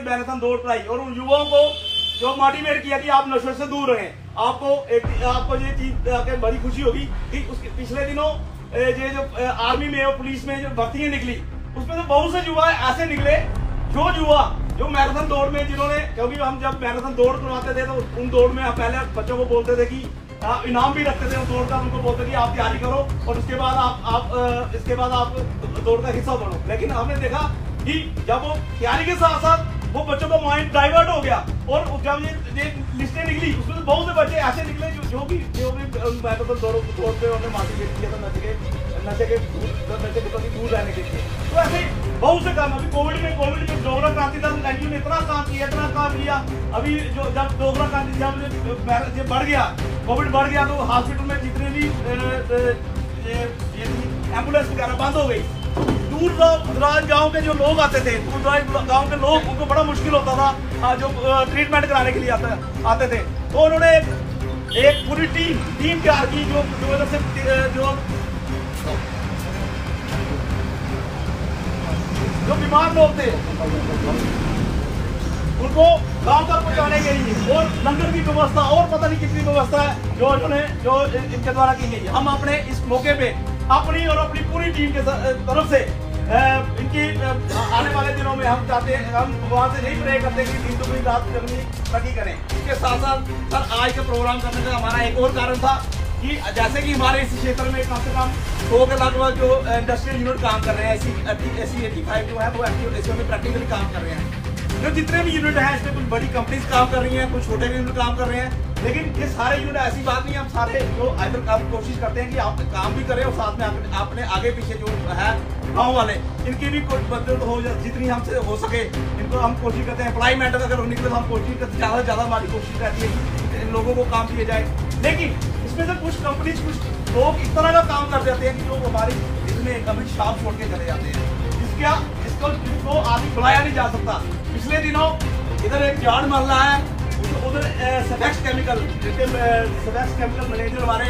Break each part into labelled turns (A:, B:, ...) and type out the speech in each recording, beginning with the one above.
A: Marathon दौड़ कराई और उन युवाओं को जो मोटिवेट किया कि आप नशे से दूर रहें। आपको ये चीज आके बड़ी खुशी होगी कि उसके पिछले दिनों ये जो आर्मी में और पुलिस में जो भर्तियां निकली उसमें तो बहुत से युवा ऐसे निकले जो मैराथन दौड़ में जिन्होंने, क्योंकि हम जब मैराथन दौड़ करवाते थे तो उन दौड़ में हम पहले बच्चों को बोलते थे कि इनाम भी रखते थे उस दौड़ का, उनको बोलते थे कि आप तैयारी करो और उसके बाद आप दौड़ का हिस्सा बनो। लेकिन हमने देखा कि जब वो तैयारी के साथ साथ वो बच्चों का माइंड डाइवर्ट हो गया और जब ये लिस्टें निकली उसमें बहुत से बच्चे ऐसे निकले जो भी मैराथन दौड़ पे उन्होंने मोटिवेट किया था नशे के प्रति दूर रहने के लिए। तो ऐसे बहुत से काम, अभी कोविड में डोगरा क्रांति दल एनजीओ ने इतना काम किया। अभी जो जब डोगरा क्रांति जब बढ़ गया, कोविड बढ़ गया तो हॉस्पिटल में जितने भी एम्बुलेंस वगैरह बंद हो गई। दूर दराज गांव के जो लोग आते थे, दूर दराज गांव के लोग, उनको बड़ा मुश्किल होता था जो ट्रीटमेंट कराने के लिए आते थे। तो उन्होंने एक पूरी टीम तैयार की जो बीमार लोग थे उनको गांव तक पहुंचाने के लिए और लंगर की व्यवस्था और पता नहीं कितनी व्यवस्था है जो इनके द्वारा की गई है। हम अपने इस मौके पे अपनी और अपनी पूरी टीम के तरफ से इनकी आने वाले दिनों में हम चाहते हैं, हम भगवान से यही प्रे करते हैं कि दिन दुगनी रात चौगुनी तरक्की करें। इसके साथ साथ सर आज का प्रोग्राम करने का हमारा एक और कारण था कि जैसे कि हमारे इस क्षेत्र में कम से कम 100 के लगभग जो इंडस्ट्रियल यूनिट काम कर रहे हैं, SC 85 जो है वो एक्टिव में प्रैक्टिकली काम कर रहे हैं। जो जितने भी यूनिट हैं इसमें कुछ बड़ी कंपनीज काम कर रही हैं, कुछ छोटे यूनिट काम कर रहे हैं, लेकिन ये सारे यूनिट ऐसी बात नहीं, हम सारे जो आप कोशिश करते हैं कि आप काम भी करें और साथ में आपने आगे पीछे जो है गाँव वाले इनकी भी कुछ मदद हो, जितनी हमसे हो सके इनको हम कोशिश करते हैं। एम्प्लॉयमेंट अगर निकले तो हम कोशिश करते, ज़्यादा से ज़्यादा हमारी कोशिश रहती है कि इन लोगों को काम दिए जाए। लेकिन इसमें से कुछ कंपनीज, कुछ लोग इस तरह का काम कर जाते हैं कि जो हमारी इसमें कभी शाप छोड़ के चले जाते हैं, जिसको आदमी बुलाया नहीं जा सकता। पिछले दिनों इधर एक जाड़ महल्ला है, उधर सफेक्स केमिकल मैनेजर हमारे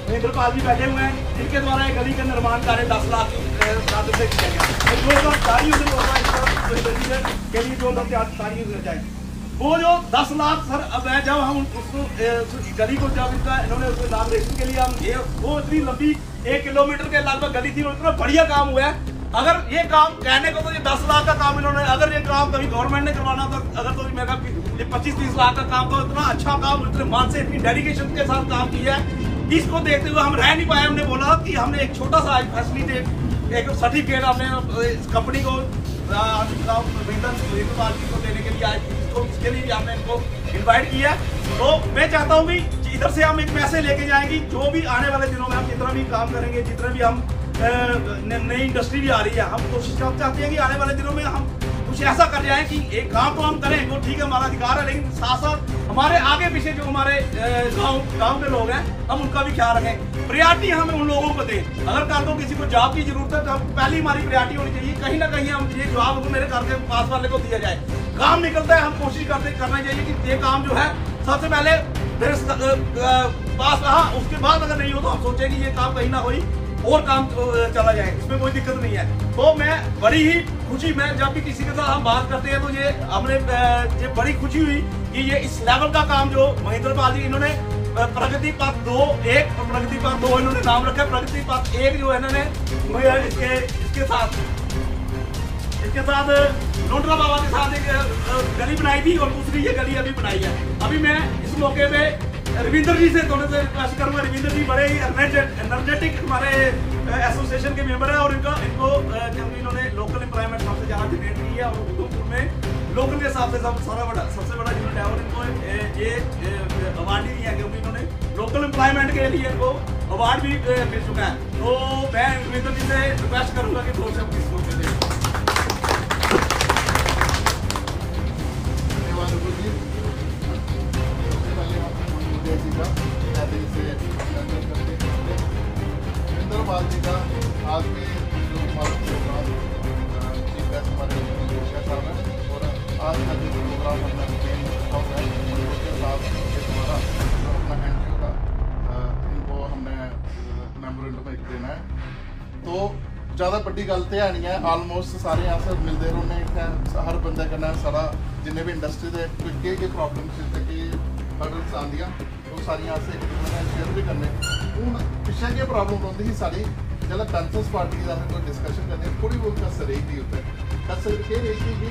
A: महेंद्र पाल जी बैठे हुए हैं, जिनके द्वारा एक गली का निर्माण कार्य 10 लाख से किया गया के लिए जो लोग जाए वो जो 10 लाख सर। अब जब हम उसको गली को जब इन्होंने उसको इनाग्रेशन के लिए हम वो इतनी लंबी 1 किलोमीटर के लगभग गली थी, इतना बढ़िया काम हुआ है। अगर ये काम कहने को तो ये 10 लाख का काम इन्होंने, अगर ये काम कभी गवर्नमेंट ने करवाना था, अगर तो मेरा 25-30 लाख का काम, तो इतना अच्छा काम, इतने मान से इतनी डेडिकेशन के साथ काम किया है। इसको देखते हुए हम रह नहीं पाए। हमने बोला कि हमने एक छोटा सा फैसिलिटी, एक सर्टिफिकेट हमने इस कंपनी को देने के लिए आए, इसके लिए भी हमने इनको इन्वाइट किया। तो मैं चाहता हूँ कि इधर से हम एक मैसेज लेके जाएंगे, जो भी आने वाले दिनों में हम जितना भी काम करेंगे, जितना भी हम नई इंडस्ट्री भी आ रही है, हम कोशिश चाहते हैं कि आने वाले दिनों में हम कुछ ऐसा कर जाए कि एक काम तो हम करें, वो ठीक है हमारा अधिकार है, लेकिन साथ साथ हमारे आगे पीछे जो हमारे गांव के लोग हैं हम उनका भी ख्याल रखें। प्रायोरिटी हमें उन लोगों को दें। अगर कल को किसी को जॉब की जरूरत है तो पहली हमारी प्रायोरिटी होनी चाहिए, कहीं ना कहीं हम ये जॉब मेरे घर के पास वाले को दिया जाए। काम निकलता है, हम कोशिश करना चाहिए कि ये काम जो है सबसे पहले मेरे पास रहा, उसके बाद अगर नहीं हो तो हम सोचें कि ये काम कहीं ना कोई और काम चला जाए, इसमें कोई दिक्कत नहीं है। तो मैं बड़ी ही खुशी, मैं जब भी किसी के साथ हम बात करते हैं तो ये हमने ये बड़ी खुशी हुई कि ये इस लेवल का काम जो महेंद्र पाल जी इन्होंने प्रगति पथ 2 1 और प्रगति पथ 2 इन्होंने नाम रखा है। प्रगति पथ 1 जो है इन्होंने इसके साथ लोंडरा बाबा के साथ एक गली बनाई थी और दूसरी ये गली अभी बनाई है। अभी मैं इस मौके पे रविंद्र जी से थोड़े से रिक्वेस्ट करूंगा। रविंद्र जी बड़े ही एनर्जेटिक हमारे एसोसिएशन के मेंबर है और इनको इन्होंने लोकल एम्प्लॉयमेंट सबसे ज़्यादा जनरेट की है और उधमपुर में लोकल के हिसाब से सबसे बड़ा यूनिट है और इनको ये अवार्ड ही नहीं है क्योंकि इन्होंने लोकल एम्प्लॉयमेंट के लिए इनको अवार्ड भी मिल चुका है। तो मैं रविंद्र जी से रिक्वेस्ट करूँगा कि थोड़ा सा इसको दे।
B: पाल जी का आज भी जो हमारा प्रोग्राम चीफ गेस्ट हमारे साहब हैं और आज का जो प्रोग्राम हमने है उसके साथ हमारा जो अपना एनजीओ का इनको हमने मेमोरेंडम एक देना है। तो ज़्यादा बड़ी गल तो है नहीं है, आलमोस्ट सारे अस मिलते रौने इत्थै हर बंदे कन्नै सारा जिन्ने भी इंडस्ट्री दे केह् प्रॉब्लम्स ते केह् हर्डल्स आंदियां ओह् सारियां अस इक दूए नाल शेयर भी करने। हून पिच्छें केह् प्रॉब्लम रौंह्दी ही सारी जेल्लै पैंथर्स पार्टी दा कोई डिस्कशन करने थोड़ी बहुत कसर रेही थी उत्थै। कसर केह् रेही थी कि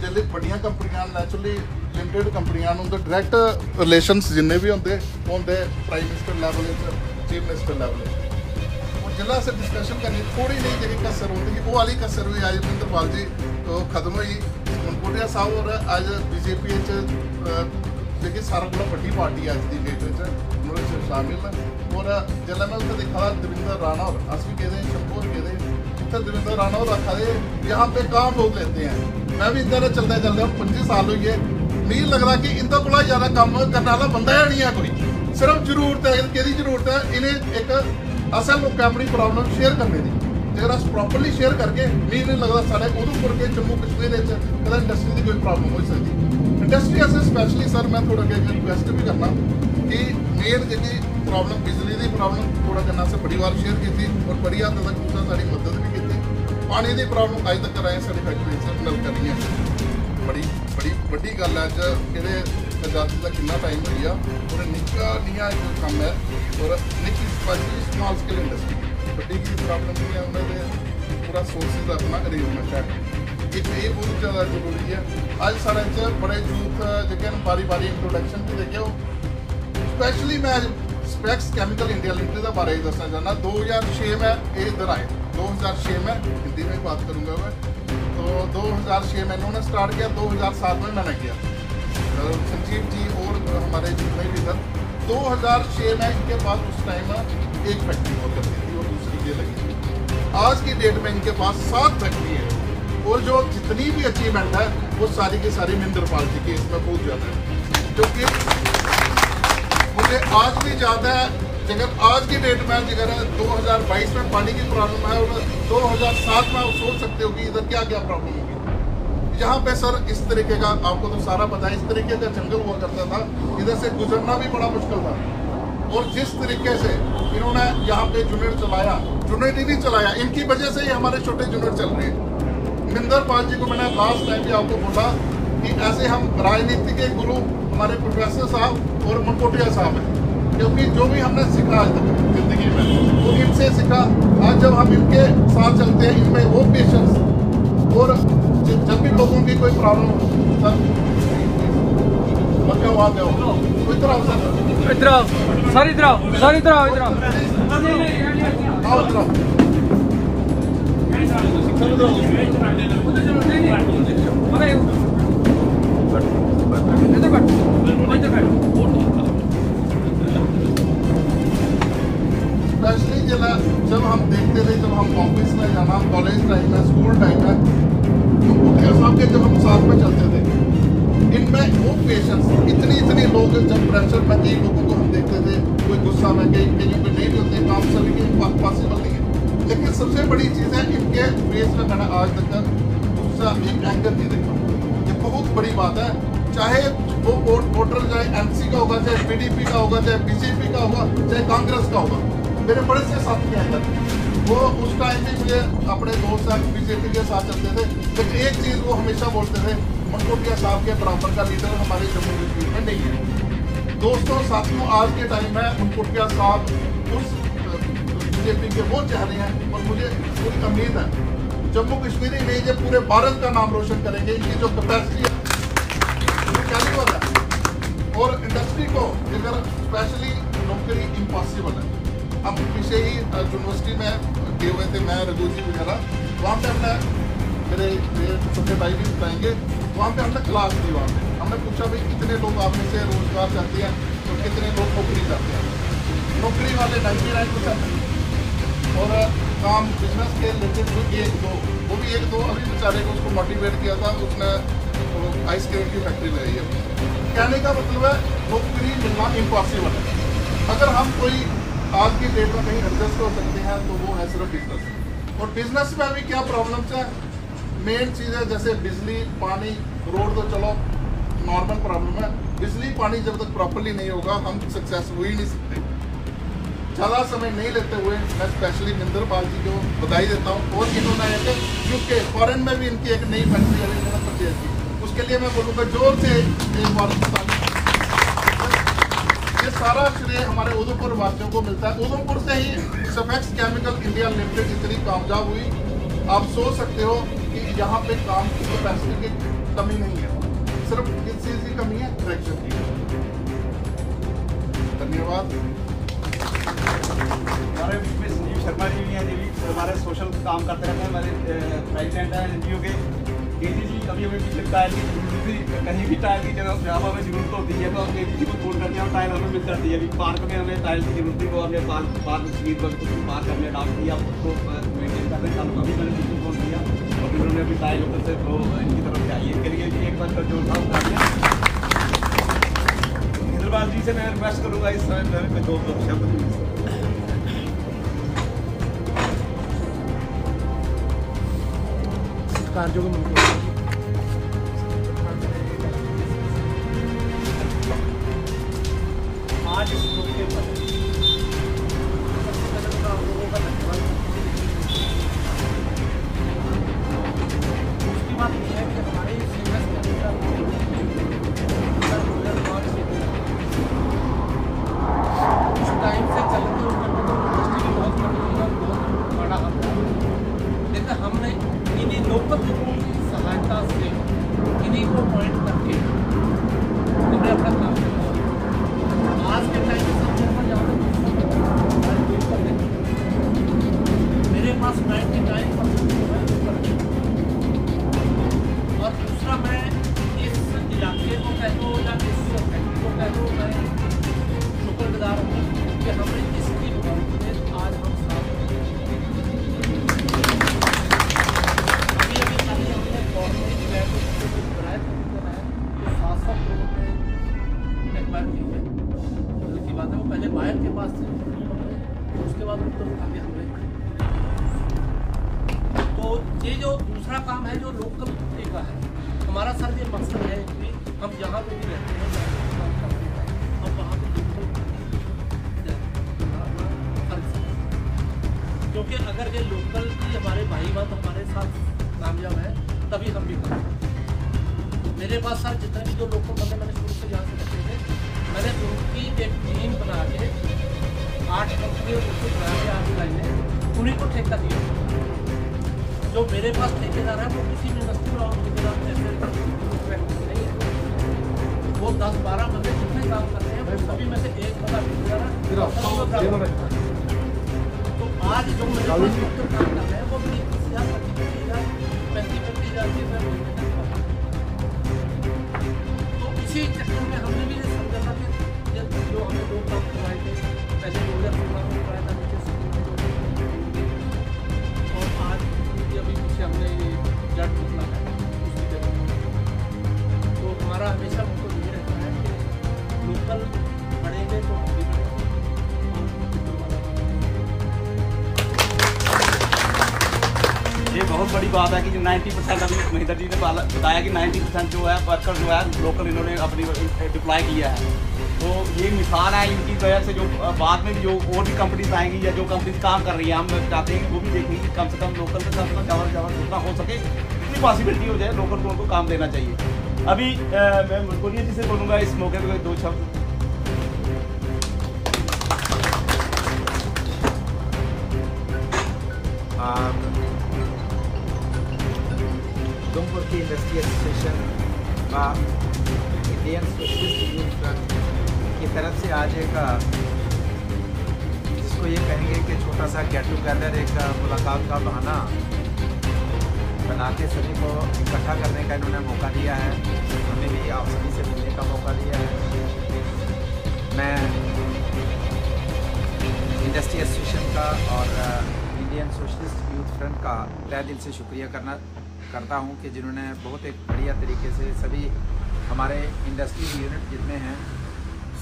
B: जेल्लै बड्डियां कंपनियां नैचुरली लिमिटेड कंपनियां उं'दे डायरैक्ट रिलेशनस जिन्ने भी होंदे prime minister level chief minister level जिल्लै असें डिस्कशन करनी थोड़ी नेही जेह्ड़ी कसर होंदी ही, ओह् आह्ली कसर बी अज्ज महेंद्रपाल जी खत्म होई। मनकोटिया साहब होर अज्ज बीजेपी च जेह्की सारें कोला बड्डी पार्टी अज्ज दी डेट च नुहाड़े च शामिल न। और जेल्लै मैं उत्थै दिक्खा देवेंद्र राणा होर, अस बी गेदे शंभू होर गेदे, उत्थै देवेंद्र राणा होर आखा दे यहाँ पे कहाँ वोट लेते हैं। मैं भी इद्धर चलते चलते 25 साल होई गे, मिगी लगदा कि इं'दे कोला ज़्यादा कम्म करने आह्ला बंदा गै नहीं है कोई। सिर्फ जरूरत है केह्दी जरूरत है, इ'नें एक असें लोकें अपनी प्रॉब्लम शेयर करने दी। जेकर अस प्रॉपरली शेयर करगे मिगी नहीं लगदा साढ़े उधमपुर के जम्मू कश्मीर कदें इंडस्ट्री की कोई प्रॉब्लम हो सकती। इंडस्ट्री असें स्पैशली सर मैं थोड़ा अग्गें रिक्वेस्ट भी करना कि मेन जी प्रॉब्लम बिजली की प्रॉब्लम थोड़ा कन्नै असें बड़ी बार शेयर की और बड़ी हद तक तुसें साड़ी मदद भी की। पानी की प्रॉब्लम अज तक आए साड़ी फैक्ट्री च नलका नहीं है, बड़ी बड़ी वड्डी गल है। अज कि आजादी का कितना टाइम हो गया और निक्का निया एक कम है और निक्की स्मॉल स्केल इंडस्ट्री बड़ी की प्रॉब्लम नहीं है, उन्होंने पूरा सोर्सिस अपना अरेंजमेंट है। एक ये बहुत ज़्यादा जरूरी है। अज साढ़े बड़े यूथ जो बारी बारी इंट्रोडक्शन भी देखे स्पैशली मैं स्पैक्स केमिकल इंडिया लिमिटेड के बारे में दसना चाहना। 2006 में ये इधर आए, 2006 में हिंदी में बात करूँगा मैं, तो 2006 में इन्होंने स्टार्ट किया, 2007 में मैंने किया, संजीव जी और हमारे जितने भी इधर। 2006 में इनके पास उस टाइम एक फैक्ट्री हुआ करती थी और दूसरी ये लगी थी। आज की डेट में इनके पास 7 फैक्ट्री है और जो जितनी भी अचीवमेंट है वो सारी की सारी महेंद्रपाल जी की इसमें बहुत ज़्यादा है। क्योंकि मुझे आज भी ज़्यादा है, अगर आज की डेट में अगर 2022 में पानी की प्रॉब्लम है और 2007 में आप सोच सकते हो कि इधर क्या क्या प्रॉब्लम होगी। यहाँ पे सर इस तरीके का आपको तो सारा पता है, इस तरीके का जंगल हुआ करता था, इधर से गुजरना भी बड़ा मुश्किल था। और जिस तरीके से इन्होंने यहाँ पे यूनिट चलाया, यूनिट ही नहीं चलाया, इनकी वजह से ही हमारे छोटे यूनिट चल रहे हैं। महेंद्रपाल जी को मैंने लास्ट टाइम भी आपको बोला कि ऐसे हम राजनीति के गुरु हमारे प्रोफेसर साहब और मनकोटिया साहब हैं, क्योंकि जो भी हमने सीखा आज तक जिंदगी में वो इनसे सीखा। आज जब हम इनके साथ चलते हैं, इनमें वो पेशेंस और जब भी लोगों की कोई प्रॉब्लम सर क्या हुआ क्या हो इधर आओ सर,
C: इधर आओ सर, इधर आओ सर, इधर आओ, इधर आओ
B: आओ इधर आओ। स्पेशली जब हम देखते थे, जब हम ऑफिस में जाना, कॉलेज टाइम है, स्कूल टाइम है, मुखिया साहब के जब हम साथ में चलते थे, इनमें वो पेशेंस इतनी लोग जब प्रेशर में कई लोगों को हम देखते थे, कोई गुस्सा में कई कईयों पे नहीं होते, काम सभी के पॉसिबल नहीं है। लेकिन सबसे बड़ी चीज़ है इनके फेस में मैंने आज तक गुस्सा एक एंगर नहीं देखा। ये बहुत बड़ी बात है। चाहे वो वोटर चाहे एमसी का होगा, चाहे पीडीपी का होगा, चाहे बीजेपी का होगा, चाहे कांग्रेस का होगा, मेरे बड़े से साथी हैं अंदर, वो उस टाइम भी मुझे अपने दोस्त बीजेपी के साथ चलते थे, लेकिन एक चीज़ वो हमेशा बोलते थे, मनकोटिया साहब के बराबर का लीडर हमारे जम्मू कश्मीर में नहीं है। दोस्तों साथियों, आज के टाइम में मनकोटिया साहब उस बीजेपी के वो चेहरे हैं और मुझे पूरी उम्मीद है जम्मू कश्मीर ही नहीं, ये पूरे भारत का नाम रोशन करेंगे। इनकी जो कैपेसिटी है क्या नहीं होता। और इंडस्ट्री को अगर स्पेशली नौकरी इम्पॉसिबल है। हम पीछे ही यूनिवर्सिटी में गए हुए थे, मैं रघु जी वगैरह, वहाँ पे हमने मेरे छोटे भाई भी बताएंगे, वहाँ पे हमने क्लास दी। वहाँ पे हमने पूछा भाई कितने लोग आप में से रोजगार चाहते हैं और कितने लोग नौकरी चाहते हैं। नौकरी वाले 99% और काम बिजनेस के रिलेटेड भी 1-2, वो भी 1-2 अभी बेचारे को उसको मोटिवेट किया था, उसने आइसक्रीम की फैक्ट्री लगाई है। कहने का मतलब है नौकरी मिलना इम्पॉसिबल है। अगर हम कोई आज की डेट में कहीं एडजस्ट हो सकते हैं तो वो है सिर्फ बिजनेस। और बिजनेस में अभी क्या प्रॉब्लम्स है, मेन चीज़ है जैसे बिजली, पानी, रोड तो चलो नॉर्मल प्रॉब्लम है, बिजली पानी जब तक प्रॉपरली नहीं होगा हम सक्सेस हो ही नहीं सकते। ज़्यादा समय नहीं लेते हुए मैं स्पेशली मिंदर पाल जी को बधाई देता हूँ। और इन्होंने एक यूके फॉरेन में भी इनकी एक नई फैक्ट्री अरेंजमेंट परचेज की, उसके लिए मैं बोलूँगा जोर से मुबारकबाद। ये सारा श्रेय हमारे उधमपुर वासियों को मिलता है। उधमपुर से ही सफेक्स केमिकल इंडिया लिमिटेड इतनी कामयाब हुई। आप सोच सकते हो कि यहाँ पे काम की कैपेसिटी की कमी नहीं है, सिर्फ किस चीज़ की कमी है, ट्रैक्शन की। धन्यवाद।
A: हमारे बीच में संजीव शर्मा जी भी हैं, जो भी हमारे सोशल काम करते रहते हैं, हमारे प्रेसिडेंट हैं एनजीओ के। केजी जी कभी हमें भी टाइल की जरूरत थी, कहीं भी टाइल की जगह जहाँ हमें जरूरत होती है तो हम केजी जी को फोन करते हैं और टाइल हमें मिल जाती है। अभी पार्क में हमें टाइल की जरूरत थी, वो हमने पार्क स्वीट पर पार्क हमने अडॉप्ट किया, उसको मेनटेन कर रहे हैं। कल अभी मैंने किसी को फोन किया और फिर उन्होंने अभी टाइल उधर से तो इनकी तरफ से आई, इसके लिए भी एक बार जो था उठा दिया। हैदराबाद जी से मैं रिक्वेस्ट करूँगा इस समय में दो शब्द
D: कार्यों को आज इस मौके पर लोगों का धन्यवाद। उसकी बात यह है कि हमारे उस टाइम से चलते बहुत बड़ा हम, लेकिन हमने इन्हीं लोकल लोगों की सहायता से इन्हीं को पॉइंट करके हमने अपना काम किया। आज के टाइम में मेरे पास 99% और दूसरा मैं इस इलाके को कह दूँ या इस फैक्ट्री को कह दूँ, मैं शुक्रगुजार हूँ कि हमने इसकी आज हम साथ पहले बाहर के पास थे, उसके बाद उत्तर उठाते हमने। तो ये जो दूसरा काम है जो लोकल का है, हमारा सर ये मकसद है कि हम जहाँ पे भी रहते हैं हम वहाँ पे क्योंकि अगर ये लोकल की हमारे भाई बात हमारे साथ कामयाब है तभी हम भी करें। मेरे पास सर जितने भी जो लोकल बंदे मैंने शुरू से यहाँ से रखे थे, मैंने उनकी एक टीम बना के 8 कंपनियों को बना के आगे लाइने उन्हीं को ठेका दिया। जो मेरे पास ठेकेदार है वो किसी भी इंडस्ट्री में और ठेकेदार नहीं है, वो 10-12 बंदे जितने काम कर रहे हैं वो सभी में से एक बंदा ठेकेदार है। तो आज जो मेरे पास काम कर रहे हैं वो भी 30,000, 35,000 तो इसी चक्कर में हमने भी ये समझा था कि जो हमें 2 काम करवाए थे, पहले 2016 में करवाया था नीचे से, और आज अभी पीछे हमने जट निकला है उसकी जगह। तो हमारा हमेशा मुझको ये रहता है कि लोकल बढ़ेंगे तो हम भी
A: ये बहुत बड़ी बात है कि जो 90% अभी महेंद्र जी ने बताया कि 90% जो है वर्कर जो है लोकल इन्होंने अपनी डिप्लॉय किया है। तो ये मिसाल है इनकी वजह से जो बाद में जो और भी कंपनीज आएंगी या जो कंपनीज काम कर रही है, हम चाहते हैं कि वो भी देखेंगे कि कम से कम लोकल में ज़्यादा से ज़्यादा जितना हो सके इतनी पॉसिबिलिटी हो जाए लोकल को उनको काम देना चाहिए। अभी मैं मुर्कोनिया जी से बोलूँगा इस मौके पर 2 शब्द।
E: उधमपुर की इंडस्ट्री एसोसिएशन का इंडियन सोशलिस्ट यूथ फ्रंट की तरफ से आज एक जिसको ये कहेंगे कि छोटा सा गेट टुगेदर, एक मुलाकात का बहाना बना के सभी को इकट्ठा करने का इन्होंने मौका दिया है। हमें भी आप सभी से मिलने का मौका दिया है। मैं इंडस्ट्री एसोसिएशन का और इंडियन सोशलिस्ट यूथ फ्रंट का तहे दिल से शुक्रिया करता हूं कि जिन्होंने बहुत एक बढ़िया तरीके से सभी हमारे इंडस्ट्री यूनिट जितने हैं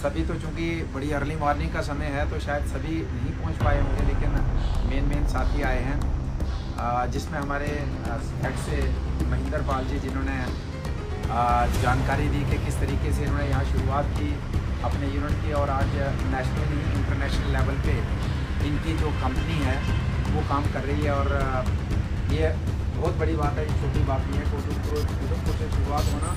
E: सभी, तो चूँकि बड़ी अर्ली मॉर्निंग का समय है तो शायद सभी नहीं पहुंच पाए होंगे, लेकिन मेन साथी आए हैं, जिसमें हमारे हेड से महेंद्र पाल जी जिन्होंने जानकारी दी कि किस तरीके से इन्होंने यहाँ शुरुआत की अपने यूनिट की, और आज नेशनल इंटरनेशनल लेवल पे इनकी जो कंपनी है वो काम कर रही है। और ये बहुत बड़ी बात है, छोटी बात नहीं है। उधमपुर से शुरुआत होना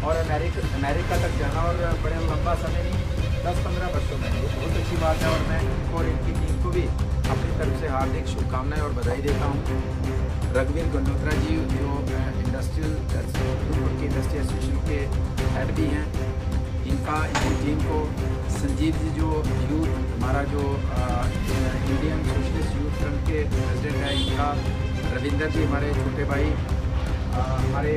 E: और अमेरिका तक जाना, और बड़े लंबा समय नहीं, 10-15 वर्षों में, ये बहुत अच्छी बात है। और मैं इनको और इनकी टीम को भी अपनी तरफ से हार्दिक शुभकामनाएं और बधाई देता हूँ। रघुवीर गंडोत्रा जी जो इंडस्ट्रियल एसोसिएशन के हेड भी हैं, इनका, इनकी टीम को, संजीव जी जो यूथ हमारा जो इंडियन सोशलिस्ट यूथ फ्रंट के प्रेसिडेंट है, इनका, रविंदर जी हमारे छोटे भाई, हमारे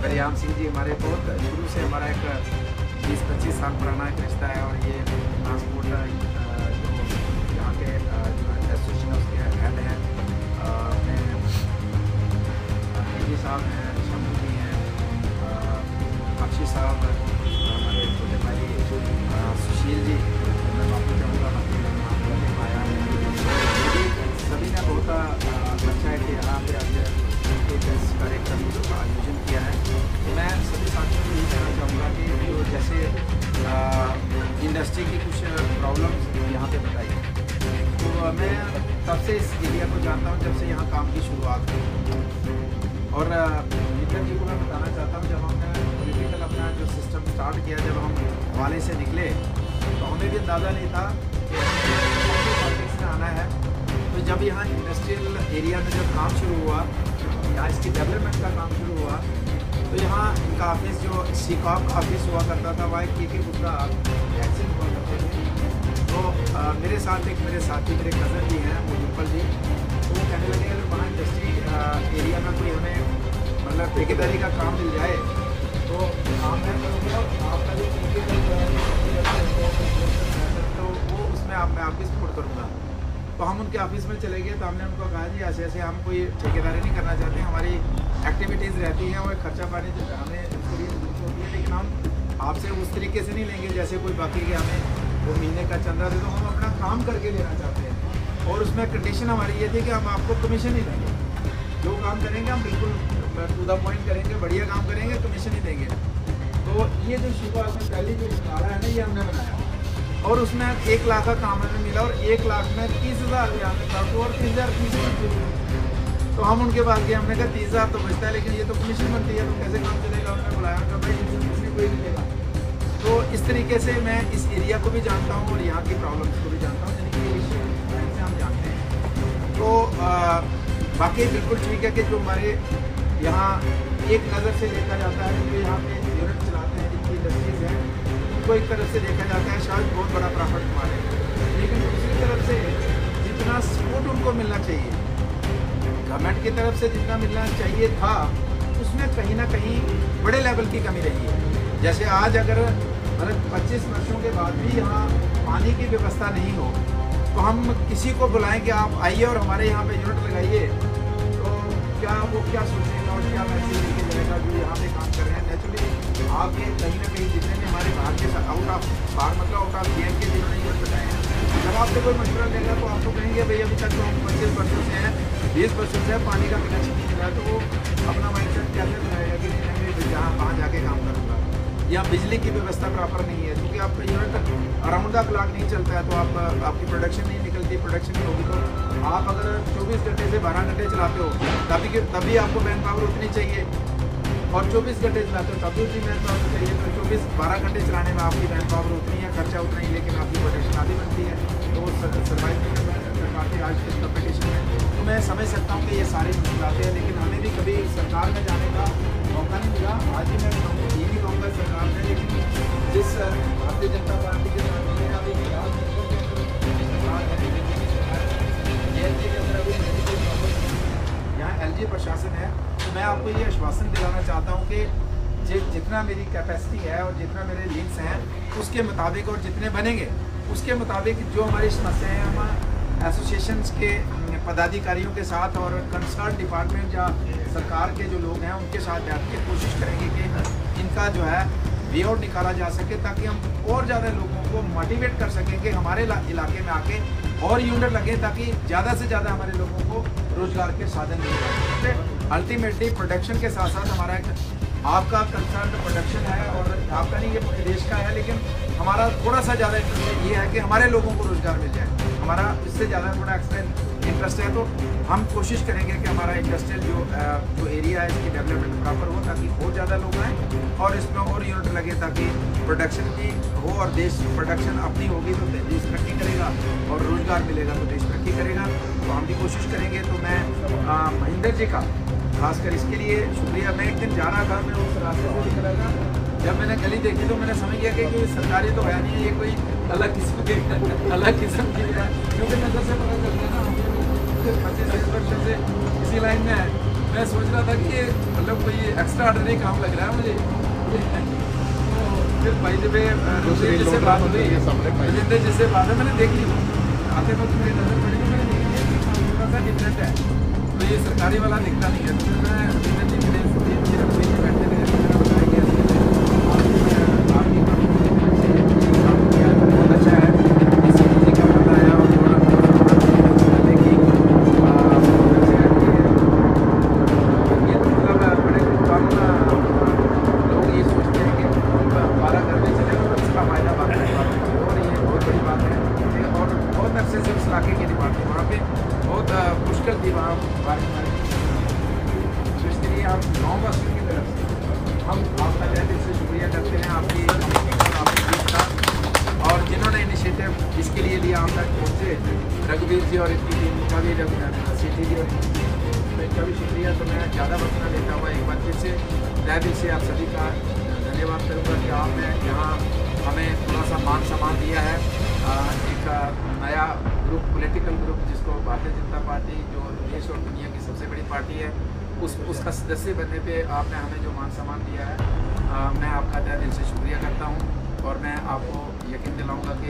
E: बरियाम सिंह जी हमारे, बहुत शुरू से हमारा एक 20-25 साल पुराना एक रिश्ता है। और ये ट्रांसपोर्ट जो यहाँ के एसोसिएशन है उसके हेड हैं, जी साहब हैं, शंभू जी हैं, अक्षय साहब, हमारे छोटे भाई सुशील जी, मैं माफी चाहूँगा आया, सभी ने बहुत अच्छा है कि यहाँ पे आज इस कार्यक्रम का आयोजन किया है। तो मैं सभी साथियों को यही कहना चाहूँगा कि जो जैसे इंडस्ट्री की कुछ प्रॉब्लम्स यहाँ पे बताई, तो मैं तब से इस एरिया को जानता हूँ जब से यहाँ काम की शुरुआत हुई। और मित्र जी को मैं बताना चाहता हूँ, जब हमने पॉलिटिकल अपना जो सिस्टम स्टार्ट किया, जब हम हवाले से निकले तो हमें भी अंदाज़ा नहीं था कि पॉलिटिक्स में आना है। तो जब यहाँ इंडस्ट्रियल एरिया में जब काम शुरू हुआ, यहाँ इसकी डेवलपमेंट का काम शुरू हुआ, तो यहाँ इनका ऑफिस जो सीकॉप का ऑफिस हुआ करता था, वहाँ के गुप्ता एक्सिस हुआ करते थे। तो मेरे साथ एक मेरे साथी, मेरे कज़न जी हैं मुजफ्फर जी, तो वो कहने लगे अगर वहाँ इंडस्ट्री एरिया में कोई हमें मतलब ठेकेदारी का काम मिल जाए तो काम मैं करूँगा, आपका जो तो वो उसमें मैं आपकी सपोर्ट करूँगा। तो हम उनके ऑफिस में चले गए, तो हमने उनको कहा जी ऐसे ऐसे हम कोई ठेकेदारी नहीं करना चाहते, हमारी एक्टिविटीज़ रहती हैं और खर्चा पानी हमें उसके लिए जरूरत होती है, लेकिन हम आपसे उस तरीके से नहीं लेंगे जैसे कोई बाकी के हमें वो महीने का चंदा दे, तो हम अपना काम करके लेना चाहते हैं। और उसमें कंडीशन हमारी ये थी कि हम आपको कमीशन ही देंगे, जो काम करेंगे हम बिल्कुल टू द पॉइंट करेंगे, बढ़िया काम करेंगे, कमीशन ही देंगे। तो ये जो शुरुआत में पहली जो नारा है ना, ये हमने बनाया, और उसमें 1 लाख का काम हमें मिला, और 1 लाख में 30,000 और 30,000 फीस। तो हम उनके पास गए, हमने कहा 30,000 तो बचता है, लेकिन ये तो कमीशन बनती है, तो कैसे काम चलेगा? उन्होंने बुलाया, उनका भाई इसमें कोई नहीं लेगा। तो इस तरीके से मैं इस एरिया को भी जानता हूँ और यहाँ की प्रॉब्लम्स को भी जानता हूँ, यानी कि इस से हम जानते हैं। तो बाकी बिल्कुल ठीक है कि जो हमारे यहाँ एक नज़र से देखा जाता है, जो यहाँ पे यूनिट चलाते हैं, जिनकी इंडस्ट्रीज हैं, उनको एक तरफ से देखा जाता है शायद बहुत बड़ा प्रॉफिट कमाने, लेकिन दूसरी तरफ से जितना सपोर्ट उनको मिलना चाहिए गवर्नमेंट की तरफ से, जितना मिलना चाहिए था, उसमें कहीं ना कहीं बड़े लेवल की कमी रही है। जैसे आज अगर मतलब 25 वर्षों के बाद भी यहाँ पानी की व्यवस्था नहीं हो, तो हम किसी को बुलाएं कि आप आइए और हमारे यहाँ पे यूनिट लगाइए, तो क्या वो क्या सोचेगा और क्या मैसेज लेके जाएगा जो यहाँ पे काम कर रहे हैं। नेचुरली आपके कहीं ना कहीं जितने भी हमारे बाहर के आउट ऑफ बाहर मतलब आउट ऑफ GM के जिन्होंने यूनिट बताए हैं, जब आपसे कोई मशवरा लेगा तो आपको कहेंगे भाई अभी तक तो हम 25 वर्षों से हैं, 20 वर्षों से पानी का कनेक्शन नहीं मिला, तो वो अपना माइंडसेट कैसे बनाएगा कि नहीं जहाँ वहाँ जाके काम करूँगा। या बिजली की व्यवस्था प्रॉपर नहीं है, क्योंकि आपका यूनिट अराउंड द क्लॉक नहीं चलता है, तो आपकी प्रोडक्शन नहीं निकलती, प्रोडक्शन नहीं होगी। तो आप अगर 24 घंटे से 12 घंटे चलाते हो तभी आपको मैन पावर उतनी चाहिए, और 24 घंटे चलाते हो तभी उतनी मैन पावर चाहिए। तो 12 घंटे चलाने में आपकी मैन पावर उतनी है, खर्चा उतना ही, लेकिन आपकी प्रोडक्शन आधी बनती है, तो वो सर्वाइव कर पाते आज के कॉम्पिटिशन में। तो मैं समझ सकता हूँ कि ये सारी मुश्किलातें हैं, लेकिन हमें भी कभी सरकार में जाने का मौका नहीं मिला। आज भी मैं ये नहीं कहूँगा सरकार ने, लेकिन जिस भारतीय जनता पार्टी के साथ मेरा भी यहाँ LG प्रशासन है, तो मैं आपको ये आश्वासन दिलाना चाहता हूँ कि जितना मेरी कैपेसिटी है और जितना मेरे लिंक्स हैं उसके मुताबिक, और जितने बनेंगे उसके मुताबिक, जो हमारी समस्याएँ हैं हम एसोसिएशंस के पदाधिकारियों के साथ और कंसर्न डिपार्टमेंट या सरकार के जो लोग हैं उनके साथ बैठ के कोशिश करेंगे कि इनका जो है वे आउट निकाला जा सके, ताकि हम और ज़्यादा लोगों को मोटिवेट कर सकें कि हमारे इलाके में आके और यूनिट लगे, ताकि ज़्यादा से ज़्यादा हमारे लोगों को रोजगार के साधन मिल जाए। अल्टीमेटली प्रोडक्शन के साथ साथ हमारा आपका कंसर्न प्रोडक्शन है, और आपका ये देश का है, लेकिन हमारा थोड़ा सा ज़्यादा इंटरेस्ट ये है कि हमारे लोगों को रोज़गार मिल जाए। हमारा इससे ज़्यादा थोड़ा एक्स्ट्रा इंटरेस्ट है, तो हम कोशिश करेंगे कि हमारा इंडस्ट्रियल जो एरिया है इसकी डेवलपमेंट प्रॉपर हो, ताकि बहुत ज़्यादा लोग आएँ और इसमें और यूनिट लगे, ताकि प्रोडक्शन की हो और देश प्रोडक्शन अपनी होगी तो देश तरक्की करेगा और रोज़गार मिलेगा तो देश तरक्की करेगा। तो हम भी कोशिश करेंगे। तो मैं महेंद्र जी का खासकर इसके लिए शुक्रिया। मैं एक दिन जा रहा था, मैं उस रास्ते से निकला था, जब मैंने गली देखी तो मैंने समझ गया कि सरकारी तो है नहीं, ये कोई अलग किस्म की है, क्योंकि नजर से पता चलता है ना, 25 वर्ष से इसी लाइन में है। मैं सोच रहा था कि ये मतलब कोई एक्स्ट्रा ऑर्डिनरी काम लग रहा है मुझे। तो फिर भाई जब जिससे बात हुई, राजेंद्र जिससे बात है, मैंने देख ली आते वक्त मेरी नजर पड़ी तो मैंने देखी कि थोड़ा सा डिफरेंट है, तो ये सरकारी वाला दिखता नहीं है। तो फिर मैं राजेंद्र जी के लिए बैठते थे, बताया कि आपकी बहुत अच्छा है, इसी चीज़ का बताया और थोड़ा देखी ये तो मतलब बड़े कम लोग ये सोचते हैं कि हमारा घर में चले तो इसका फायदा बात है, और ये बहुत बड़ी बात है। और बहुत अरसे से उस इलाके की डिमांड थी, वहाँ पे बहुत मुश्किल थी वहाँ बारिश। तो इसलिए आप गाँव वासियों की तरफ से हम आपका तहे दिल से शुक्रिया करते हैं, आपकी आपकी टीम का, और जिन्होंने इनिशिएटिव इसके लिए लिया हम तक पहुँचे, रघुवीर जी और इनकी टीम का भी, सिटी जी और इनका भी शुक्रिया। तो मैं ज़्यादा वक्त न लेता हुआ एक बार फिर से तहे दिल से आप सभी का धन्यवाद करूँगा कि आपने यहाँ हमें थोड़ा सा मान सम्मान दिया है। एक नया ग्रुप, पॉलिटिकल ग्रुप, जिसको भारतीय जनता पार्टी जो देश और दुनिया की सबसे बड़ी पार्टी है, उसका सदस्य बनने पे आपने हमें जो मान सम्मान दिया है, मैं आपका तहे दिल से शुक्रिया करता हूँ। और मैं आपको यकीन दिलाऊंगा कि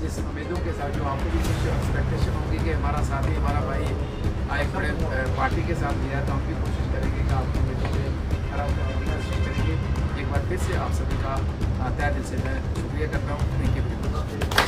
E: जिस उम्मीदों के साथ, जो आपको भी कुछ एक्सपेक्टेशन होगी कि हमारा साथी, हमारा भाई एक बड़े पार्टी के साथ दिया, तो हम भी कोशिश करेंगे कि आपकी उम्मीदों पे खरा उतरने की कोशिश करेंगे। एक बार फिर से आप सभी का तहे दिल से मैं शुक्रिया करता हूँ। Thank you.